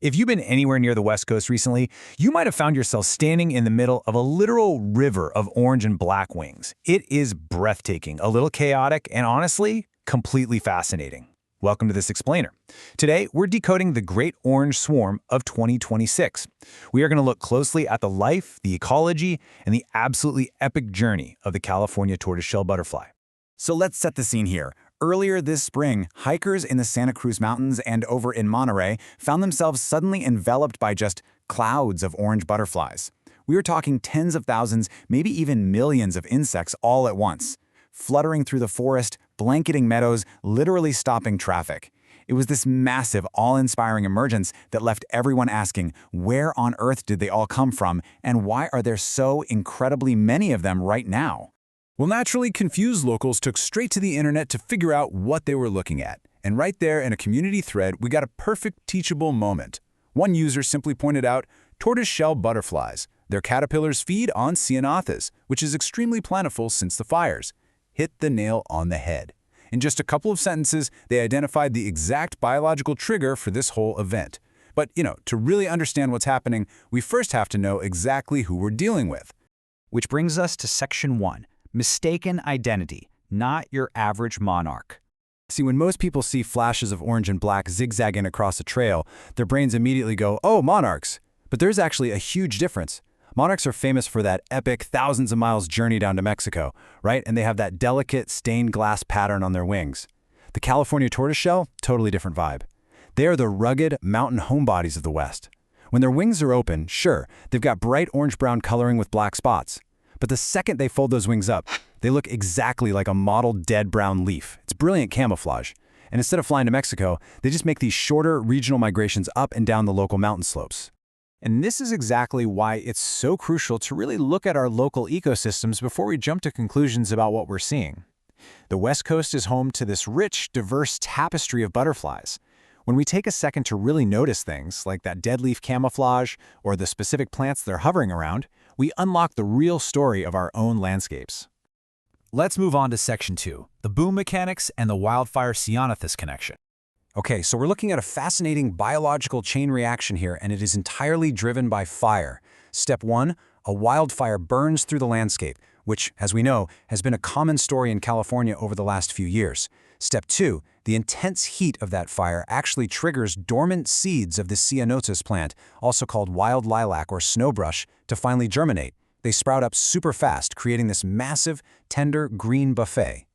If you've been anywhere near the West Coast recently, you might have found yourself standing in the middle of a literal river of orange and black wings. It is breathtaking, a little chaotic, and honestly, completely fascinating. Welcome to this explainer. Today, we're decoding the Great Orange Swarm of 2026. We are going to look closely at the life, the ecology, and the absolutely epic journey of the California tortoiseshell butterfly. So let's set the scene here. Earlier this spring, hikers in the Santa Cruz Mountains and over in Monterey found themselves suddenly enveloped by just clouds of orange butterflies. We were talking tens of thousands, maybe even millions of insects all at once, fluttering through the forest, blanketing meadows, literally stopping traffic. It was this massive, awe-inspiring emergence that left everyone asking, where on earth did they all come from, and why are there so incredibly many of them right now? Well, naturally, confused locals took straight to the internet to figure out what they were looking at. And right there in a community thread, we got a perfect teachable moment. One user simply pointed out, tortoiseshell butterflies. Their caterpillars feed on Ceanothus, which is extremely plentiful since the fires. Hit the nail on the head. In just a couple of sentences, they identified the exact biological trigger for this whole event. But, to really understand what's happening, we first have to know exactly who we're dealing with. Which brings us to Section 1. Mistaken identity, not your average monarch. See, when most people see flashes of orange and black zigzagging across a trail, their brains immediately go, oh, monarchs. But there's actually a huge difference. Monarchs are famous for that epic thousands of miles journey down to Mexico, right? And they have that delicate stained glass pattern on their wings. The California tortoiseshell, totally different vibe. They are the rugged mountain homebodies of the West. When their wings are open, sure, they've got bright orange-brown coloring with black spots. But the second they fold those wings up, they look exactly like a mottled dead brown leaf. It's brilliant camouflage. And instead of flying to Mexico, they just make these shorter regional migrations up and down the local mountain slopes. And this is exactly why it's so crucial to really look at our local ecosystems before we jump to conclusions about what we're seeing. The West Coast is home to this rich, diverse tapestry of butterflies. When we take a second to really notice things, like that dead leaf camouflage or the specific plants they're hovering around, we unlock the real story of our own landscapes. Let's move on to Section 2, the boom mechanics and the Wildfire-Ceanothus connection. Okay, so we're looking at a fascinating biological chain reaction here, and it is entirely driven by fire. Step 1, a wildfire burns through the landscape, which, as we know, has been a common story in California over the last few years. Step 2, the intense heat of that fire actually triggers dormant seeds of the Ceanothus plant, also called wild lilac or snowbrush, to finally germinate. They sprout up super fast, creating this massive, tender green buffet.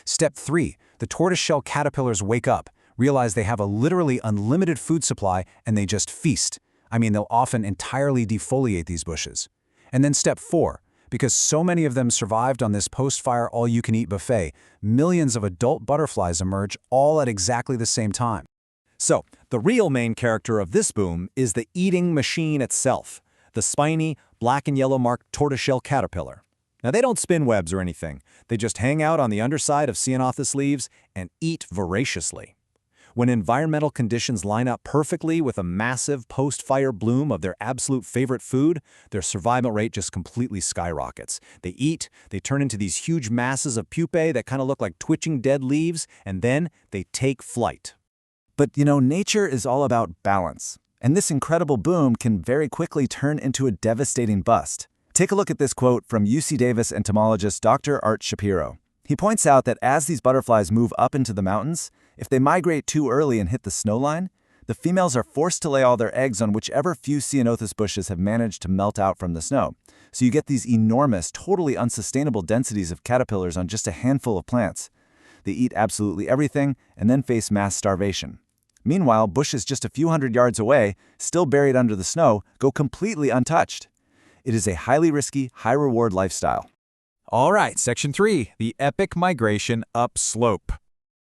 Step 3, the tortoiseshell caterpillars wake up, realize they have a literally unlimited food supply, and they just feast. I mean, they'll often entirely defoliate these bushes. And then Step 4, because so many of them survived on this post-fire all-you-can-eat buffet, millions of adult butterflies emerge all at exactly the same time. So, the real main character of this boom is the eating machine itself, the spiny, black and yellow marked tortoiseshell caterpillar. Now, they don't spin webs or anything. They just hang out on the underside of Ceanothus leaves and eat voraciously. When environmental conditions line up perfectly with a massive post-fire bloom of their absolute favorite food, their survival rate just completely skyrockets. They eat, they turn into these huge masses of pupae that kind of look like twitching dead leaves, and then they take flight. But, nature is all about balance. And this incredible boom can very quickly turn into a devastating bust. Take a look at this quote from UC Davis entomologist Dr. Art Shapiro. He points out that as these butterflies move up into the mountains, if they migrate too early and hit the snowline, the females are forced to lay all their eggs on whichever few Ceanothus bushes have managed to melt out from the snow. So you get these enormous, totally unsustainable densities of caterpillars on just a handful of plants. They eat absolutely everything and then face mass starvation. Meanwhile, bushes just a few hundred yards away, still buried under the snow, go completely untouched. It is a highly risky, high-reward lifestyle. All right, Section 3, the epic migration upslope.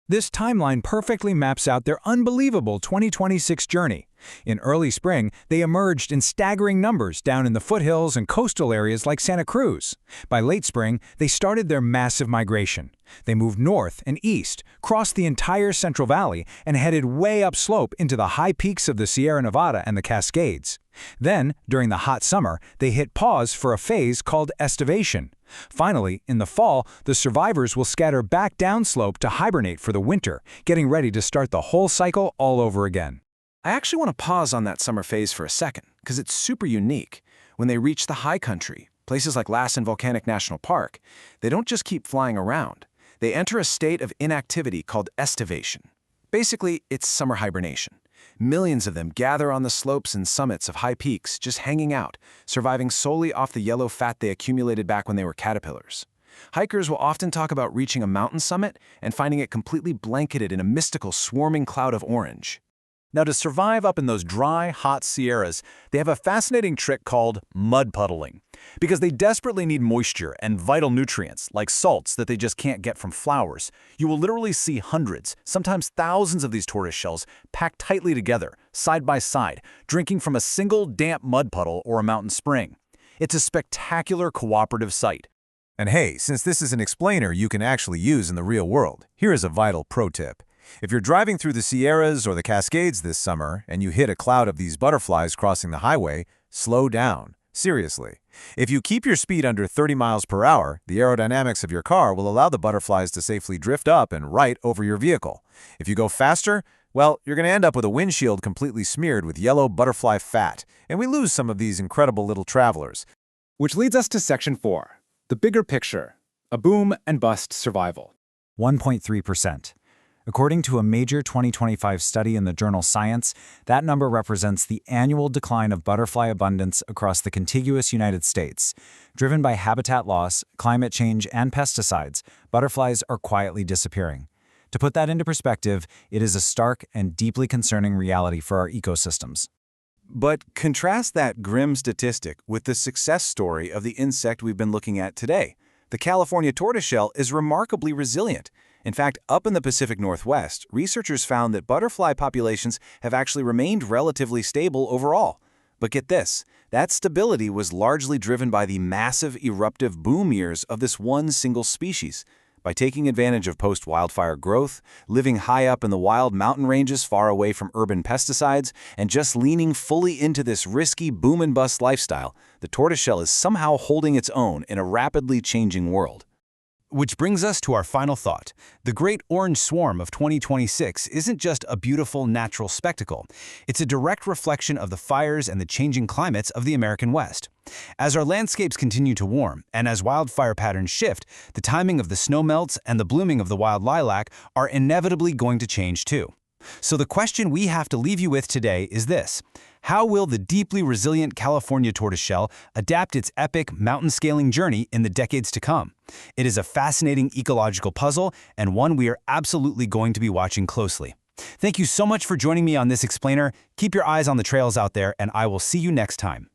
This timeline perfectly maps out their unbelievable 2026 journey. In early spring, they emerged in staggering numbers down in the foothills and coastal areas like Santa Cruz. By late spring, they started their massive migration. They moved north and east, crossed the entire Central Valley, and headed way upslope into the high peaks of the Sierra Nevada and the Cascades. Then, during the hot summer, they hit pause for a phase called estivation. Finally, in the fall, the survivors will scatter back downslope to hibernate for the winter, getting ready to start the whole cycle all over again. I actually want to pause on that summer phase for a second, because it's super unique. When they reach the high country, places like Lassen Volcanic National Park, they don't just keep flying around. They enter a state of inactivity called estivation. Basically, it's summer hibernation. Millions of them gather on the slopes and summits of high peaks, just hanging out, surviving solely off the yellow fat they accumulated back when they were caterpillars. Hikers will often talk about reaching a mountain summit and finding it completely blanketed in a mystical swarming cloud of orange. Now, to survive up in those dry, hot Sierras, they have a fascinating trick called mud-puddling, because they desperately need moisture and vital nutrients, like salts that they just can't get from flowers. You will literally see hundreds, sometimes thousands of these tortoise shells packed tightly together, side by side, drinking from a single damp mud puddle or a mountain spring. It's a spectacular cooperative sight. And hey, since this is an explainer you can actually use in the real world, here is a vital pro tip. If you're driving through the Sierras or the Cascades this summer and you hit a cloud of these butterflies crossing the highway, slow down. Seriously. If you keep your speed under 30 miles per hour, the aerodynamics of your car will allow the butterflies to safely drift up and right over your vehicle. If you go faster, well, you're going to end up with a windshield completely smeared with yellow butterfly fat, and we lose some of these incredible little travelers. Which leads us to Section 4, the bigger picture, a boom and bust survival. 1.3%. According to a major 2025 study in the journal Science, that number represents the annual decline of butterfly abundance across the contiguous United States. Driven by habitat loss, climate change, and pesticides, butterflies are quietly disappearing. To put that into perspective, it is a stark and deeply concerning reality for our ecosystems. But contrast that grim statistic with the success story of the insect we've been looking at today. The California tortoiseshell is remarkably resilient. In fact, up in the Pacific Northwest, researchers found that butterfly populations have actually remained relatively stable overall. But get this, that stability was largely driven by the massive eruptive boom years of this one single species. By taking advantage of post-wildfire growth, living high up in the wild mountain ranges far away from urban pesticides, and just leaning fully into this risky boom and bust lifestyle, the tortoiseshell is somehow holding its own in a rapidly changing world. Which brings us to our final thought. The Great Orange Swarm of 2026 isn't just a beautiful natural spectacle. It's a direct reflection of the fires and the changing climates of the American West. As our landscapes continue to warm, and as wildfire patterns shift, the timing of the snowmelts and the blooming of the wild lilac are inevitably going to change too. So the question we have to leave you with today is this: how will the deeply resilient California tortoiseshell adapt its epic mountain-scaling journey in the decades to come? It is a fascinating ecological puzzle and one we are absolutely going to be watching closely. Thank you so much for joining me on this explainer. Keep your eyes on the trails out there, and I will see you next time.